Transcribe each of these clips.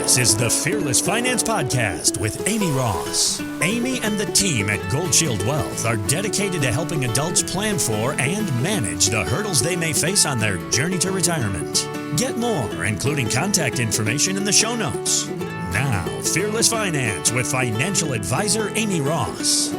This is the Fearless Finance Podcast with Amy Ross. Amy and the team at Gold Shield Wealth are dedicated to helping adults plan for and manage the hurdles they may face on their journey to retirement. Get more, including contact information in the show notes. Now, Fearless Finance with financial advisor Amy Ross.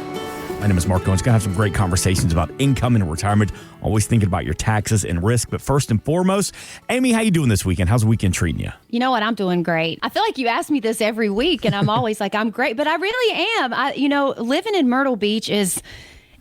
My name is Mark Owens. Going to have some great conversations about income and retirement. Always thinking about your taxes and risk. But first and foremost, Amy, how you doing this weekend? How's the weekend treating you? You know what? I'm doing great. I feel like you ask me this every week, and I'm always like, I'm great. But I really am. Living in Myrtle Beach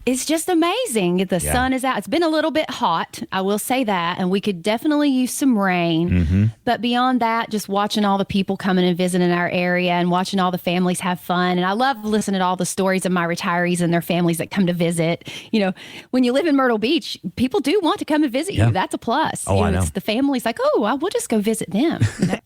it's just amazing. The sun is out. It's been a little bit hot, I will say that, and we could definitely use some rain. Mm-hmm. But beyond that, just watching all the people coming and visiting our area and watching all the families have fun. And I love listening to all the stories of my retirees and their families that come to visit. You know, when you live in Myrtle Beach, people do want to come and visit you. That's a plus. Oh, I know. It's the family's like, we'll just go visit them.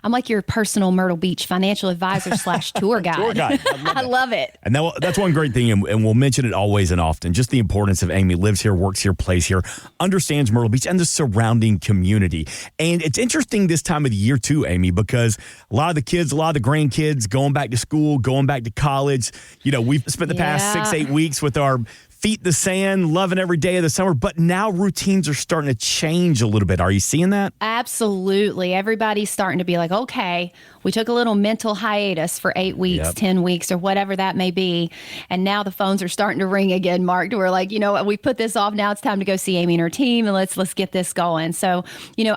I'm like your personal Myrtle Beach financial advisor / tour guide. Tour guide. I love it. And that's one great thing, and we'll mention it always and often, just the importance of Amy lives here, works here, plays here, understands Myrtle Beach and the surrounding community. And it's interesting this time of the year too, Amy, because a lot of the kids, a lot of the grandkids going back to school, going back to college. You know, we've spent the past 6-8 weeks with our feet in the sand, loving every day of the summer, but now routines are starting to change a little bit. Are you seeing that? Absolutely. Everybody's starting to be like, okay, we took a little mental hiatus for 8 weeks, 10 weeks, or whatever that may be. And now the phones are starting to ring again, Mark. We're like, we put this off. Now it's time to go see Amy and her team, and let's get this going. So,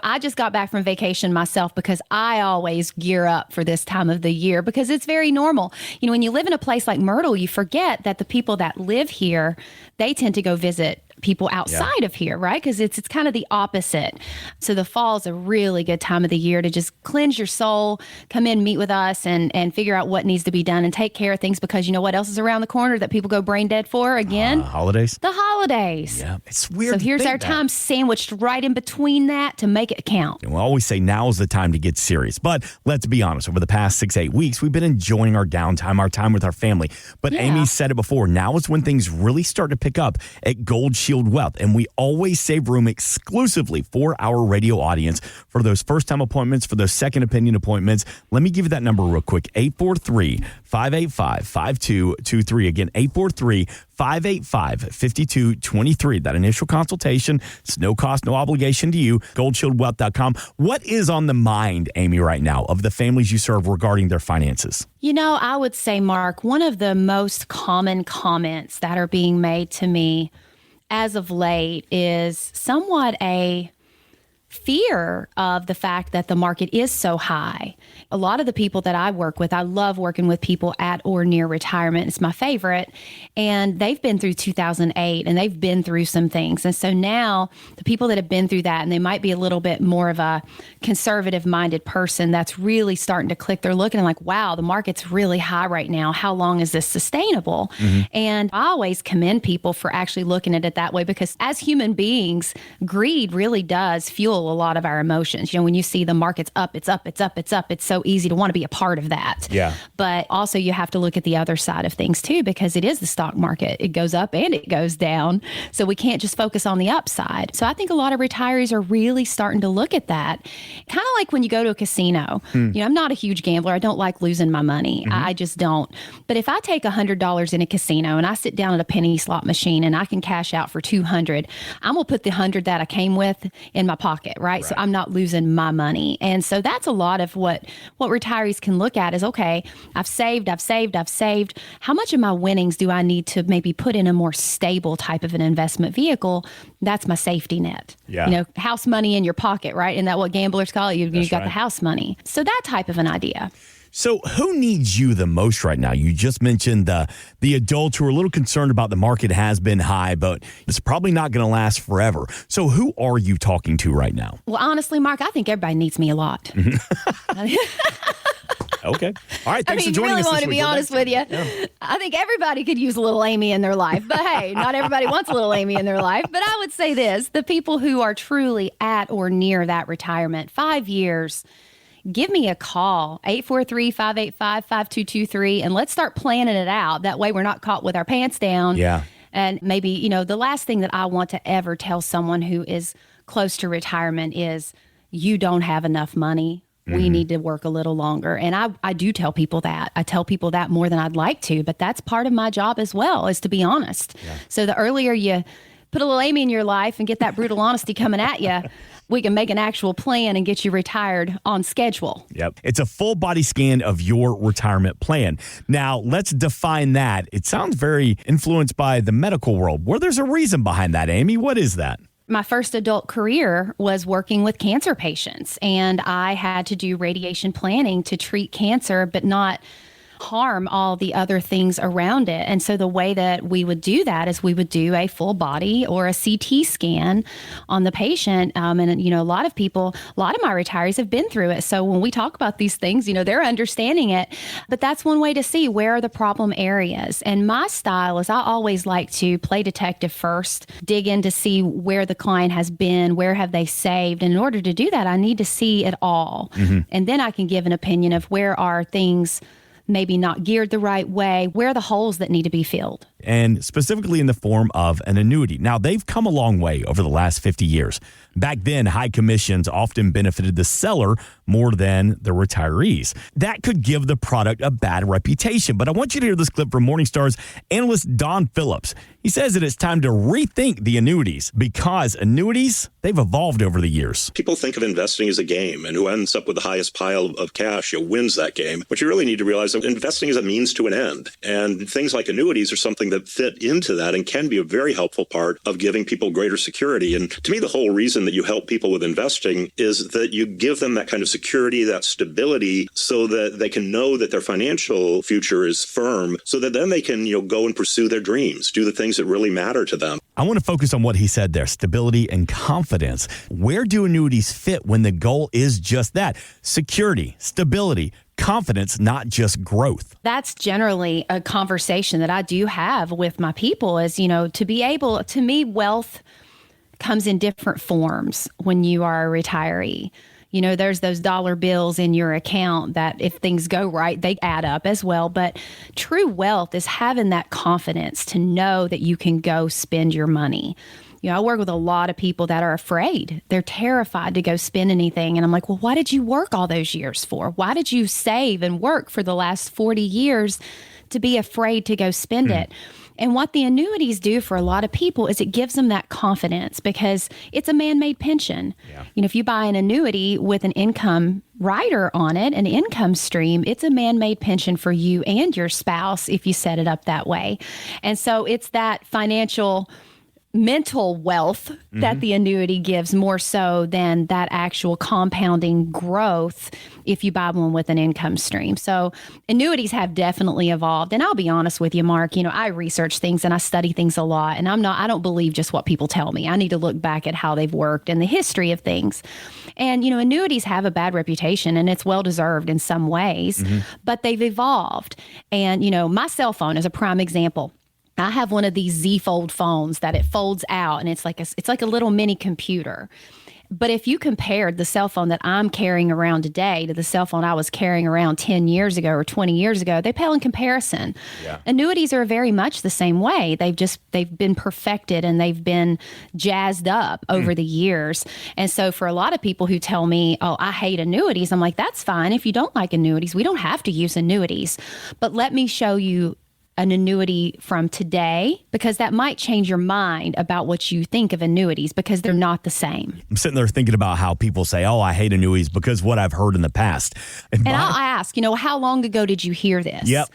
I just got back from vacation myself because I always gear up for this time of the year because it's very normal. When you live in a place like Myrtle, you forget that the people that live here, they tend to go visit people outside of here, right? Because it's kind of the opposite. So the fall is a really good time of the year to just cleanse your soul, come in, meet with us, and figure out what needs to be done and take care of things because you know what else is around the corner that people go brain dead for again? Holidays. The holidays. Yeah, it's weird. So here's our time sandwiched right in between that to make it count. And we always say now is the time to get serious. But let's be honest, over the past 6-8 weeks, we've been enjoying our downtime, our time with our family. But Amy said it before, now is when things really start to pick up at Gold Shield Wealth, and we always save room exclusively for our radio audience for those first-time appointments, for those second opinion appointments. Let me give you that number real quick, 843-585-5223. Again, 843-585-5223. That initial consultation, it's no cost, no obligation to you, goldshieldwealth.com. What is on the mind, Amy, right now of the families you serve regarding their finances? I would say, Mark, one of the most common comments that are being made to me as of late is somewhat a fear of the fact that the market is so high. A lot of the people that I work with, I love working with people at or near retirement. It's my favorite. And they've been through 2008 and they've been through some things. And so now the people that have been through that, and they might be a little bit more of a conservative minded person that's really starting to click. They're looking and like, wow, the market's really high right now. How long is this sustainable? Mm-hmm. And I always commend people for actually looking at it that way because as human beings, greed really does fuel a lot of our emotions. When you see the market's up, it's up, it's up, it's up, it's so easy to want to be a part of that. Yeah. But also you have to look at the other side of things too, because it is the stock market. It goes up and it goes down. So we can't just focus on the upside. So I think a lot of retirees are really starting to look at that. Kind of like when you go to a casino. I'm not a huge gambler. I don't like losing my money. I just don't. But if I take $100 in a casino and I sit down at a penny slot machine and I can cash out for $200, I'm going to put the $100 that I came with in my pocket. Right? So I'm not losing my money. And so that's a lot of what retirees can look at is, okay, I've saved. How much of my winnings do I need to maybe put in a more stable type of an investment vehicle? That's my safety net. Yeah. House money in your pocket, right? Isn't that what gamblers call it? You got the house money. So that type of an idea. So who needs you the most right now? You just mentioned the adults who are a little concerned about the market has been high, but it's probably not going to last forever. So who are you talking to right now? Well, honestly, Mark, I think everybody needs me a lot. Okay. All right. Thanks for joining us. I really want to be honest with you. Yeah. I think everybody could use a little Amy in their life. But hey, not everybody wants a little Amy in their life. But I would say this, the people who are truly at or near that retirement, 5 years, give me a call, 843-585-5223, and let's start planning it out. That way we're not caught with our pants down. Yeah. And maybe, the last thing that I want to ever tell someone who is close to retirement is you don't have enough money we need to work a little longer. And I do tell people that. I tell people that more than I'd like to, but that's part of my job as well, is to be honest. Yeah. So the earlier you put a little Amy in your life and get that brutal honesty coming at you, we can make an actual plan and get you retired on schedule. Yep. It's a full body scan of your retirement plan. Now, let's define that. It sounds very influenced by the medical world. Well, there's a reason behind that, Amy. What is that? My first adult career was working with cancer patients, and I had to do radiation planning to treat cancer, but not harm all the other things around it. And so the way that we would do that is we would do a full body or a CT scan on the patient. And, a lot of my retirees have been through it. So when we talk about these things, they're understanding it. But that's one way to see where are the problem areas. And my style is I always like to play detective first, dig in to see where the client has been, where have they saved. And in order to do that, I need to see it all. And then I can give an opinion of where are things maybe not geared the right way, where are the holes that need to be filled. And specifically in the form of an annuity. Now, they've come a long way over the last 50 years. Back then, high commissions often benefited the seller more than the retirees. That could give the product a bad reputation. But I want you to hear this clip from Morningstar's analyst Don Phillips. He says that it's time to rethink the annuities because annuities, they've evolved over the years. People think of investing as a game, and who ends up with the highest pile of cash wins that game. But you really need to realize that investing is a means to an end. And things like annuities are something that fit into that and can be a very helpful part of giving people greater security. And to me, the whole reason that you help people with investing is that you give them that kind of security, that stability, so that they can know that their financial future is firm, so that then they can, go and pursue their dreams, do the things that really matter to them. I want to focus on what he said there, stability and confidence. Where do annuities fit when the goal is just that? Security, stability, confidence, not just growth. That's generally a conversation that I do have with my people is, to me, wealth comes in different forms when you are a retiree. There's those dollar bills in your account that if things go right, they add up as well. But true wealth is having that confidence to know that you can go spend your money. I work with a lot of people that are afraid. They're terrified to go spend anything. And I'm like, well, why did you work all those years for? Why did you save and work for the last 40 years to be afraid to go spend it? And what the annuities do for a lot of people is it gives them that confidence because it's a man-made pension. Yeah. If you buy an annuity with an income rider on it, an income stream, it's a man-made pension for you and your spouse if you set it up that way. And so it's that financial mental wealth that the annuity gives more so than that actual compounding growth if you buy one with an income stream. So annuities have definitely evolved. And I'll be honest with you, Mark, I research things and I study things a lot. And I don't believe just what people tell me. I need to look back at how they've worked and the history of things. And, annuities have a bad reputation and it's well-deserved in some ways, but they've evolved. And, my cell phone is a prime example. I have one of these Z Fold phones that it folds out and it's like a little mini computer. But if you compared the cell phone that I'm carrying around today to the cell phone I was carrying around 10 years ago or 20 years ago, they pale in comparison. Yeah. Annuities are very much the same way. They've been perfected and they've been jazzed up over the years. And so for a lot of people who tell me, oh, I hate annuities, I'm like, that's fine. If you don't like annuities, we don't have to use annuities. But let me show you an annuity from today, because that might change your mind about what you think of annuities because they're not the same. I'm sitting there thinking about how people say, oh, I hate annuities because what I've heard in the past. And I'll ask, how long ago did you hear this? Yep.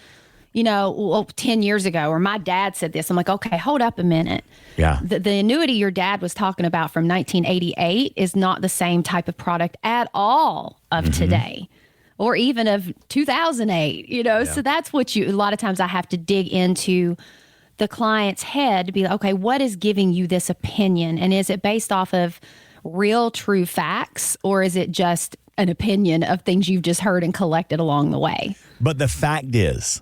10 years ago, or my dad said this. I'm like, okay, hold up a minute. Yeah. The annuity your dad was talking about from 1988 is not the same type of product at all of today. Or even of 2008, So that's what a lot of times I have to dig into the client's head to be like, okay, what is giving you this opinion? And is it based off of real, true facts, or is it just an opinion of things you've just heard and collected along the way? But the fact is,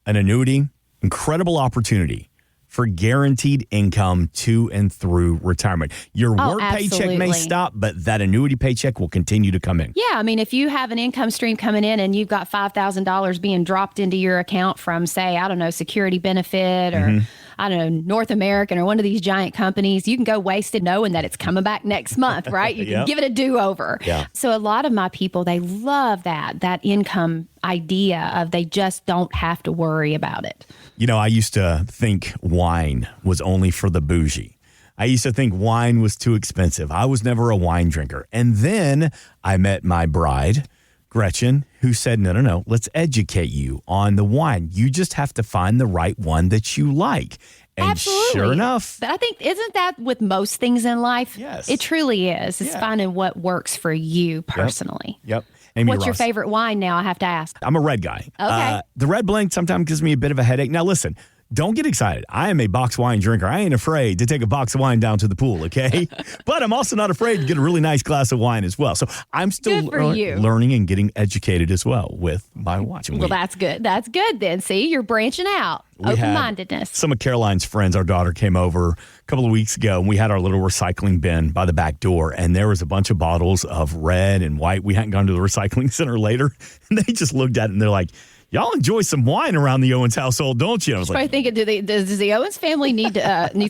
an annuity, incredible opportunity for guaranteed income to and through retirement. Your work paycheck may stop, but that annuity paycheck will continue to come in. Yeah, if you have an income stream coming in and you've got $5,000 being dropped into your account from, say, I don't know, security benefit or I don't know, North American or one of these giant companies, you can go wasted knowing that it's coming back next month, right? You can give it a do-over. Yeah. So a lot of my people, they love that income idea of they just don't have to worry about it. You know, I used to think wine was only for the bougie. I used to think wine was too expensive. I was never a wine drinker. And then I met my bride, Gretchen, who said, no, let's educate you on the wine. You just have to find the right one that you like. And Absolutely. Sure enough. But I think, isn't that with most things in life? Yes. It truly is. It's finding what works for you personally. Yep. Amy What's your Ross. favorite wine now, I have to ask? I'm a red guy. Okay. The red blend sometimes gives me a bit of a headache. Now, listen, don't get excited. I am a box wine drinker. I ain't afraid to take a box of wine down to the pool, okay? But I'm also not afraid to get a really nice glass of wine as well. So I'm still learning and getting educated as well with my watch. Well, that's good. That's good then. See, you're branching out. Open-mindedness. Some of Caroline's friends, our daughter, came over a couple of weeks ago, and we had our little recycling bin by the back door, and there was a bunch of bottles of red and white. We hadn't gone to the recycling center later, and they just looked at it, and they're like, y'all enjoy some wine around the Owens household, don't you? I was probably thinking, does the Owens family need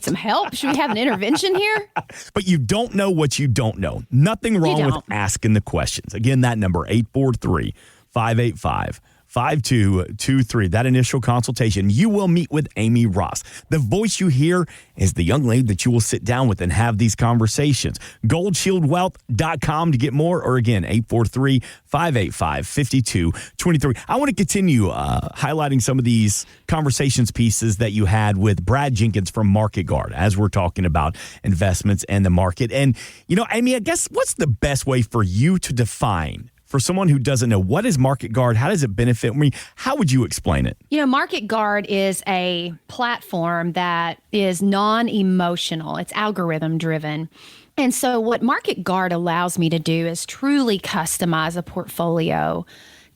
some help? Should we have an intervention here? But you don't know what you don't know. Nothing wrong with asking the questions. Again, that number, 843-585-5223. That initial consultation, you will meet with Amy Ross. The voice you hear is the young lady that you will sit down with and have these conversations. GoldShieldWealth.com to get more, or again, 843-585-5223. I want to continue highlighting some of these conversations pieces that you had with Brad Jenkins from Market Guard as we're talking about investments and the market. And, you know, Amy, I guess what's the best way for you to define, for someone who doesn't know, what is Market Guard? How does it benefit me? How would you explain it? You know, Market Guard is a platform that is non-emotional. It's algorithm driven. And so what Market Guard allows me to do is truly customize a portfolio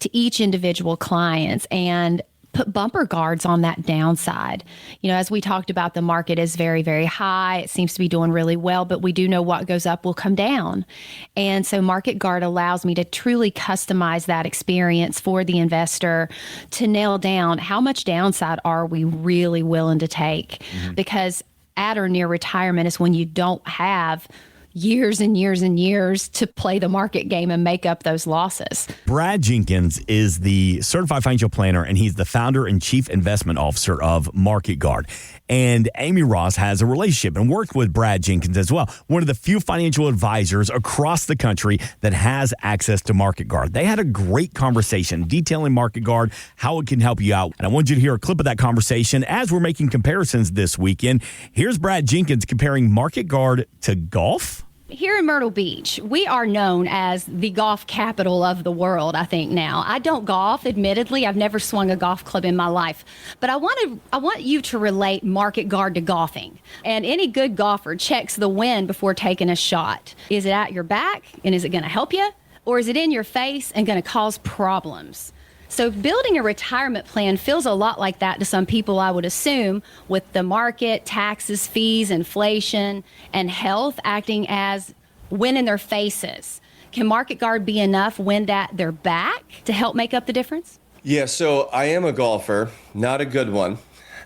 to each individual clients and put bumper guards on that downside. You know, as we talked about, the market is very, very high. It seems to be doing really well, but we do know what goes up will come down. And so Market Guard allows me to truly customize that experience for the investor to nail down how much downside are we really willing to take. Because at or near retirement is when you don't have years and years and years to play the market game and make up those losses. Brad Jenkins is the certified financial planner, and he's the founder and chief investment officer of Market Guard. And Amy Ross has a relationship and worked with Brad Jenkins as well, one of the few financial advisors across the country that has access to Market Guard. They had a great conversation detailing Market Guard, how it can help you out. And I want you to hear a clip of that conversation as we're making comparisons this weekend. Here's Brad Jenkins comparing Market Guard to golf. Here in Myrtle Beach, we are known as the golf capital of the world, I think now. I don't golf, admittedly. I've never swung a golf club in my life. But I want you to relate Market Guard to golfing. And any good golfer checks the wind before taking a shot. Is it at your back, and is it going to help you? Or is it in your face and going to cause problems? So building a retirement plan feels a lot like that to some people, I would assume, with the market, taxes, fees, inflation, and health acting as wind in their faces. Can Market Guard be enough wind at their back to help make up the difference? Yeah, so I am a golfer, not a good one.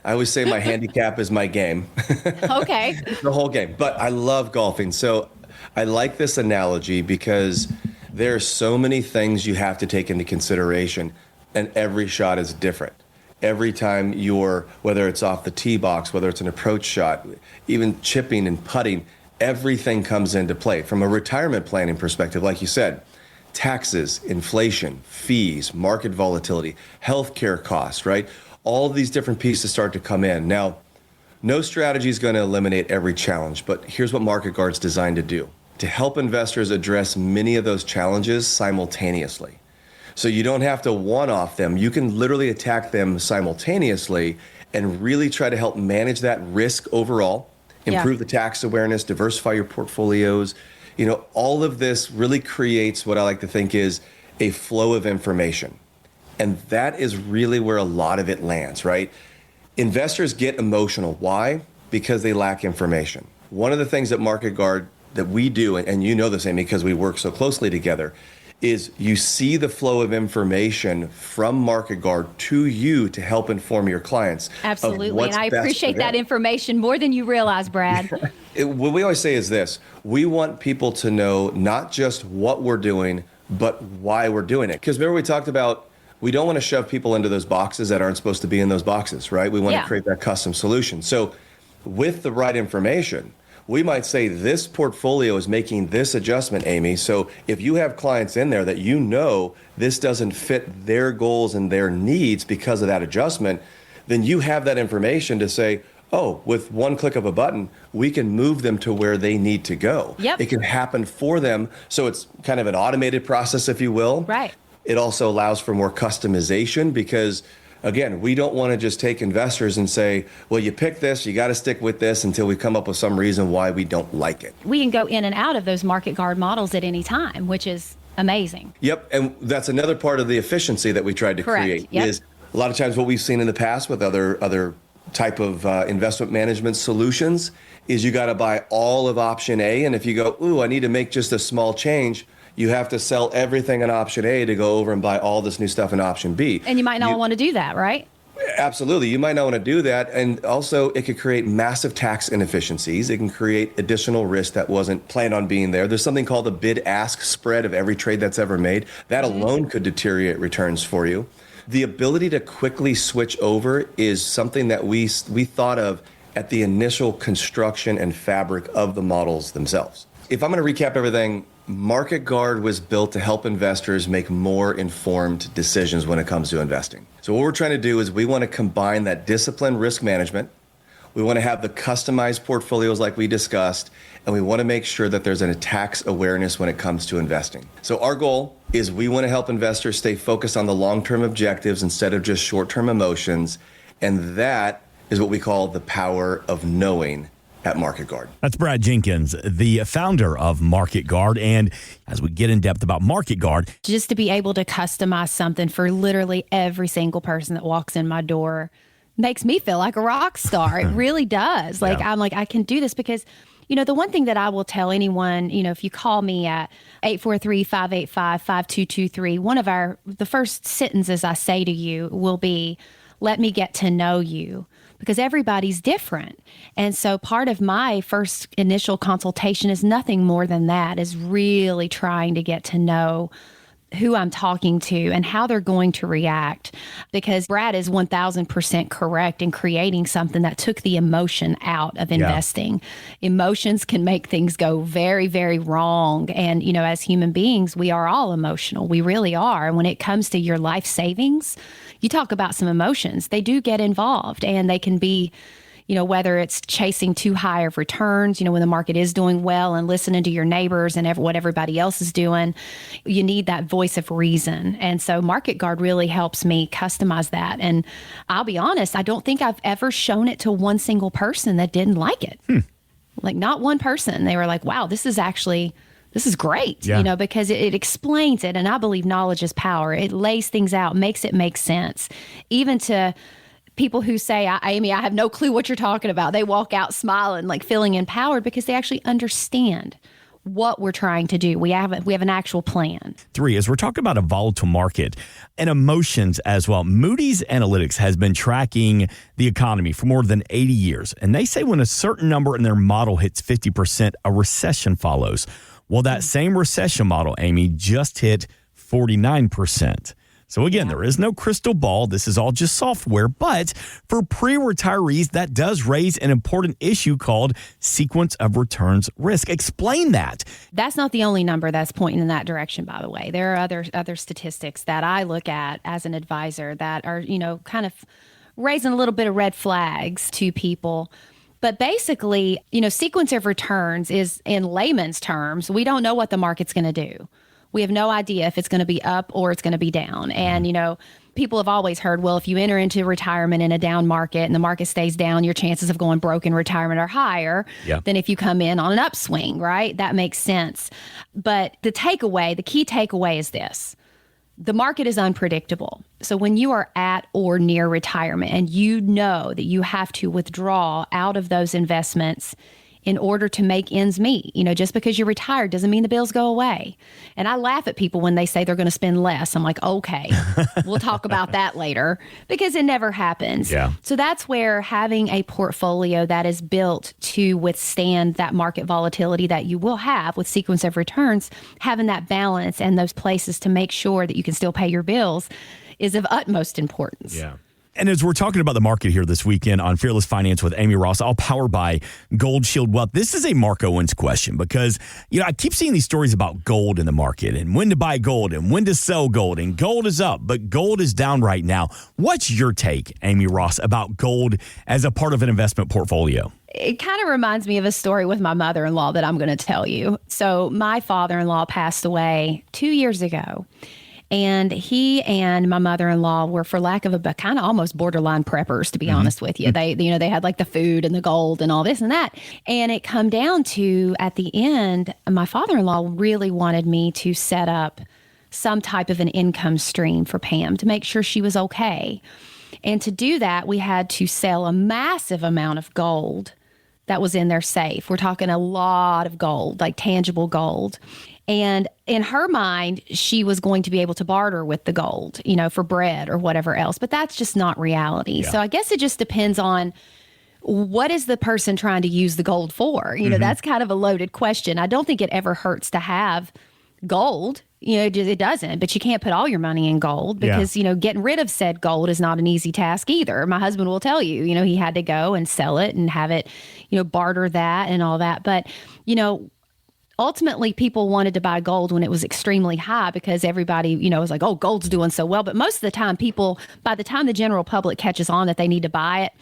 I always say my handicap is my game. Okay. The whole game. But I love golfing. So I like this analogy because there are so many things you have to take into consideration. And every shot is different. Every time whether it's off the tee box, whether it's an approach shot, even chipping and putting, everything comes into play. From a retirement planning perspective, like you said, taxes, inflation, fees, market volatility, healthcare costs, right? All these different pieces start to come in. Now, no strategy is going to eliminate every challenge, but here's what Market Guard's designed to do: to help investors address many of those challenges simultaneously. So you don't have to one-off them. You can literally attack them simultaneously and really try to help manage that risk overall, improve the tax awareness, diversify your portfolios. You know, all of this really creates what I like to think is a flow of information. And that is really where a lot of it lands, right? Investors get emotional. Why? Because they lack information. One of the things that Market Guard that we do, and you know this, Amy, because we work so closely together, is you see the flow of information from Market Guard to you to help inform your clients. Absolutely. And I appreciate that information more than you realize, Brad. What we always say is this: we want people to know not just what we're doing, but why we're doing it. Because remember, we talked about we don't want to shove people into those boxes that aren't supposed to be in those boxes, right? We want to create that custom solution. So with the right information, we might say this portfolio is making this adjustment, Amy. So if you have clients in there that you know this doesn't fit their goals and their needs because of that adjustment, then you have that information to say, oh, with one click of a button, we can move them to where they need to go. Yep. It can happen for them. So it's kind of an automated process, if you will. Right. It also allows for more customization because, again, we don't want to just take investors and say, well, you pick this, you got to stick with this until we come up with some reason why we don't like it. We can go in and out of those Market Guard models at any time, which is amazing. Yep. And that's another part of the efficiency that we tried to create. Is a lot of times what we've seen in the past with other type of investment management solutions is you got to buy all of option A. And if you go, ooh, I need to make just a small change, you have to sell everything in option A to go over and buy all this new stuff in option B. And you might not want to do that, right? Absolutely. You might not want to do that. And also, it could create massive tax inefficiencies. It can create additional risk that wasn't planned on being there. There's something called the bid-ask spread of every trade that's ever made. That alone could deteriorate returns for you. The ability to quickly switch over is something that we thought of at the initial construction and fabric of the models themselves. If I'm going to recap everything, Market Guard was built to help investors make more informed decisions when it comes to investing. So what we're trying to do is we want to combine that disciplined risk management. We want to have the customized portfolios like we discussed, and we want to make sure that there's a tax awareness when it comes to investing. So our goal is we want to help investors stay focused on the long-term objectives instead of just short-term emotions, and that is what we call the power of knowing at Market Guard. That's Brad Jenkins, the founder of Market Guard. And as we get in depth about Market Guard, just to be able to customize something for literally every single person that walks in my door makes me feel like a rock star. It really does. I'm like, I can do this because, the one thing that I will tell anyone, if you call me at 843-585-5223, the first sentences I say to you will be, let me get to know you. Because everybody's different. And so part of my first initial consultation is nothing more than that, is really trying to get to know who I'm talking to and how they're going to react. Because Brad is 1000% correct in creating something that took the emotion out of investing. Emotions can make things go very, very wrong. And, as human beings, we are all emotional. We really are. And when it comes to your life savings, you talk about some emotions. They do get involved, and they can be, whether it's chasing too high of returns, when the market is doing well, and listening to your neighbors and what everybody else is doing, you need that voice of reason. And so Market Guard really helps me customize that. And I'll be honest, I don't think I've ever shown it to one single person that didn't like it. Like not one person. They were like, wow, this is great, because it explains it. And I believe knowledge is power. It lays things out, makes it make sense. Even to people who say, Amy, I have no clue what you're talking about. They walk out smiling, like feeling empowered because they actually understand what we're trying to do. We have an actual plan. 3, as we're talking about a volatile market and emotions as well, Moody's Analytics has been tracking the economy for more than 80 years. And they say when a certain number in their model hits 50%, a recession follows. Well, that same recession model, Amy, just hit 49%. So again, there is no crystal ball. This is all just software. But for pre-retirees, that does raise an important issue called sequence of returns risk. Explain that. That's not the only number that's pointing in that direction, by the way. There are other statistics that I look at as an advisor that are, kind of raising a little bit of red flags to people. But basically, sequence of returns is, in layman's terms, we don't know what the market's going to do. We have no idea if it's going to be up or it's going to be down. And, people have always heard, well, if you enter into retirement in a down market and the market stays down, your chances of going broke in retirement are higher than if you come in on an upswing, right? That makes sense. But the key takeaway is this. The market is unpredictable. So when you are at or near retirement and you know that you have to withdraw out of those investments in order to make ends meet. Just because you're retired doesn't mean the bills go away. And I laugh at people when they say they're going to spend less. I'm like, okay, we'll talk about that later, because it never happens. Yeah. So that's where having a portfolio that is built to withstand that market volatility that you will have with sequence of returns, having that balance and those places to make sure that you can still pay your bills is of utmost importance. Yeah. And as we're talking about the market here this weekend on Fearless Finance with Amy Ross, all powered by Gold Shield Wealth, this is a Mark Owens question because, I keep seeing these stories about gold in the market and when to buy gold and when to sell gold, and gold is up, but gold is down right now. What's your take, Amy Ross, about gold as a part of an investment portfolio? It kind of reminds me of a story with my mother-in-law that I'm going to tell you. So my father-in-law passed away 2 years ago. And he and my mother-in-law were, for lack of a kind of almost borderline preppers, to be honest with you. They had like the food and the gold and all this and that. And it come down to, at the end, my father-in-law really wanted me to set up some type of an income stream for Pam to make sure she was okay. And to do that, we had to sell a massive amount of gold that was in their safe. We're talking a lot of gold, like tangible gold. And in her mind, she was going to be able to barter with the gold, for bread or whatever else. But that's just not reality. Yeah. So I guess it just depends on what is the person trying to use the gold for? That's kind of a loaded question. I don't think it ever hurts to have gold. It doesn't, but you can't put all your money in gold because, getting rid of said gold is not an easy task either. My husband will tell you, he had to go and sell it and have it, barter that and all that. But, ultimately, people wanted to buy gold when it was extremely high because everybody, was like, oh, gold's doing so well. But most of the time, people, by the time the general public catches on that they need to buy it,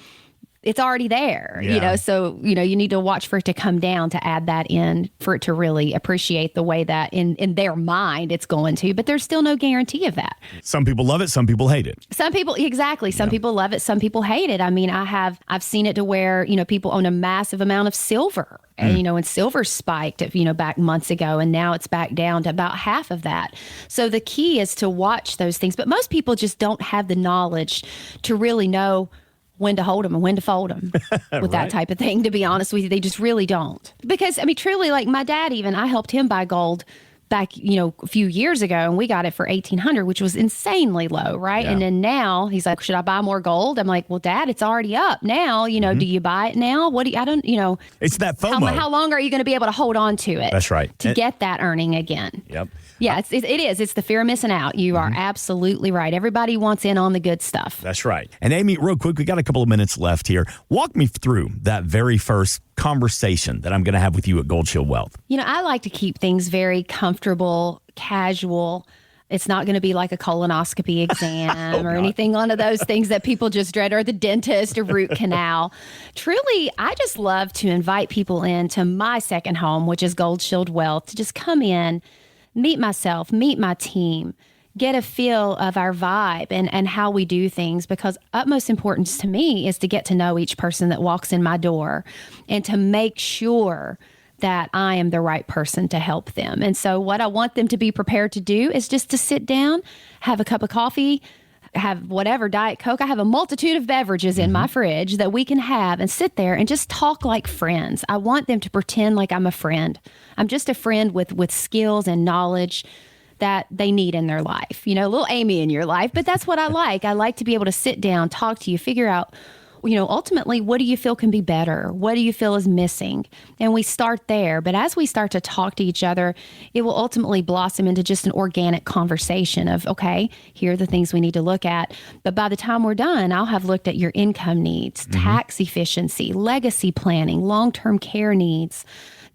it's already there, so, you need to watch for it to come down to add that in for it to really appreciate the way that in their mind it's going to. But there's still no guarantee of that. Some people love it. Some people hate it. Some people, exactly. Some people love it. Some people hate it. I mean, I've seen it to where, people own a massive amount of silver. And, and silver spiked, back months ago, and now it's back down to about half of that. So the key is to watch those things. But most people just don't have the knowledge to really know when to hold them and when to fold them with that type of thing, to be honest with you. They just really don't. Because, truly, like my dad even, I helped him buy gold back, a few years ago, and we got it for $1,800, which was insanely low, right? Yeah. And then now he's like, should I buy more gold? I'm like, well, Dad, it's already up now. Do you buy it now? It's that FOMO. How long are you going to be able to hold on to it? That's right. To get that earning again. Yep. Yeah, it is. It's the fear of missing out. You are absolutely right. Everybody wants in on the good stuff. That's right. And Amy, real quick, we got a couple of minutes left here. Walk me through that very first conversation that I'm going to have with you at Gold Shield Wealth. I like to keep things very comfortable, casual. It's not going to be like a colonoscopy exam or anything, one of those things that people just dread, or the dentist or root canal. Truly, I just love to invite people into my second home, which is Gold Shield Wealth, to just come in, meet myself, meet my team, get a feel of our vibe and how we do things, because utmost importance to me is to get to know each person that walks in my door and to make sure that I am the right person to help them. And so what I want them to be prepared to do is just to sit down, have a cup of coffee, have whatever, Diet Coke. I have a multitude of beverages in my fridge that we can have and sit there and just talk like friends. I want them to pretend like I'm a friend. I'm just a friend with skills and knowledge that they need in their life. Little Amy in your life, but that's what I like. I like to be able to sit down, talk to you, figure out, ultimately, what do you feel can be better? What do you feel is missing? And we start there. But as we start to talk to each other, it will ultimately blossom into just an organic conversation of, okay, here are the things we need to look at. But by the time we're done, I'll have looked at your income needs, tax efficiency, legacy planning, long-term care needs,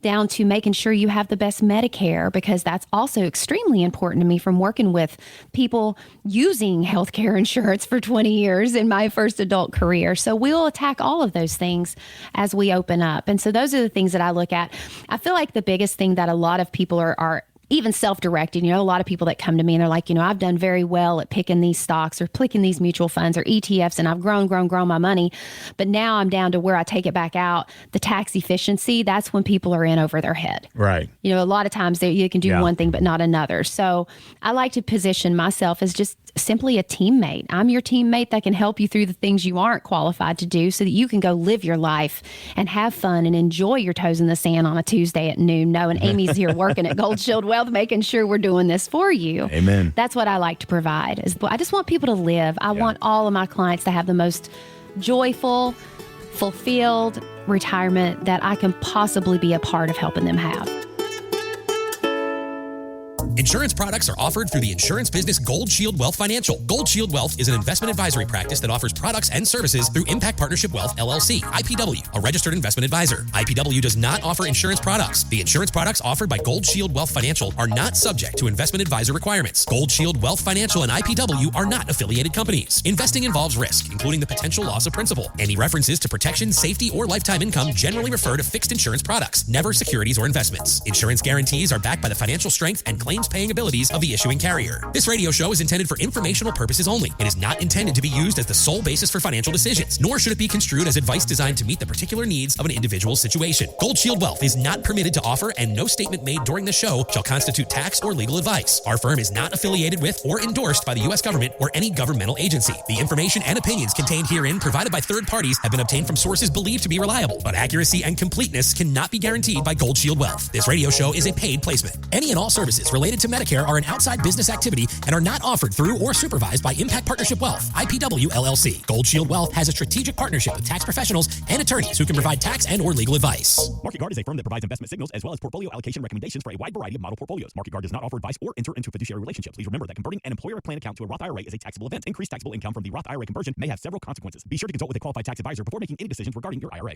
down to making sure you have the best Medicare, because that's also extremely important to me from working with people using healthcare insurance for 20 years in my first adult career. So we'll attack all of those things as we open up. And so those are the things that I look at. I feel like the biggest thing that a lot of people are even self-directed. A lot of people that come to me and they're like, I've done very well at picking these stocks or picking these mutual funds or ETFs, and I've grown my money. But now I'm down to where I take it back out. The tax efficiency, that's when people are in over their head. Right. A lot of times you can do one thing but not another. So I like to position myself as just simply a teammate. I'm your teammate that can help you through the things you aren't qualified to do so that you can go live your life and have fun and enjoy your toes in the sand on a Tuesday at noon, knowing Amy's here working at Gold Shield Wealth, making sure we're doing this for you. Amen. That's what I like to provide. I just want people to live. I want all of my clients to have the most joyful, fulfilled retirement that I can possibly be a part of helping them have. Insurance products are offered through the insurance business Gold Shield Wealth Financial. Gold Shield Wealth is an investment advisory practice that offers products and services through Impact Partnership Wealth, LLC, IPW, a registered investment advisor. IPW does not offer insurance products. The insurance products offered by Gold Shield Wealth Financial are not subject to investment advisor requirements. Gold Shield Wealth Financial and IPW are not affiliated companies. Investing involves risk, including the potential loss of principal. Any references to protection, safety, or lifetime income generally refer to fixed insurance products, never securities or investments. Insurance guarantees are backed by the financial strength and claims paying abilities of the issuing carrier. This radio show is intended for informational purposes only. It is not intended to be used as the sole basis for financial decisions, nor should it be construed as advice designed to meet the particular needs of an individual situation. Gold Shield Wealth is not permitted to offer, and no statement made during the show shall constitute tax or legal advice. Our firm is not affiliated with or endorsed by the U.S. government or any governmental agency. The information and opinions contained herein provided by third parties have been obtained from sources believed to be reliable, but accuracy and completeness cannot be guaranteed by Gold Shield Wealth. This radio show is a paid placement. Any and all services related to Medicare are an outside business activity and are not offered through or supervised by Impact Partnership Wealth, IPW, LLC. Gold Shield Wealth has a strategic partnership with tax professionals and attorneys who can provide tax and or legal advice. Market Guard is a firm that provides investment signals as well as portfolio allocation recommendations for a wide variety of model portfolios. Market Guard does not offer advice or enter into fiduciary relationships. Please remember that converting an employer plan account to a Roth IRA is a taxable event. Increased taxable income from the Roth IRA conversion may have several consequences. Be sure to consult with a qualified tax advisor before making any decisions regarding your IRA.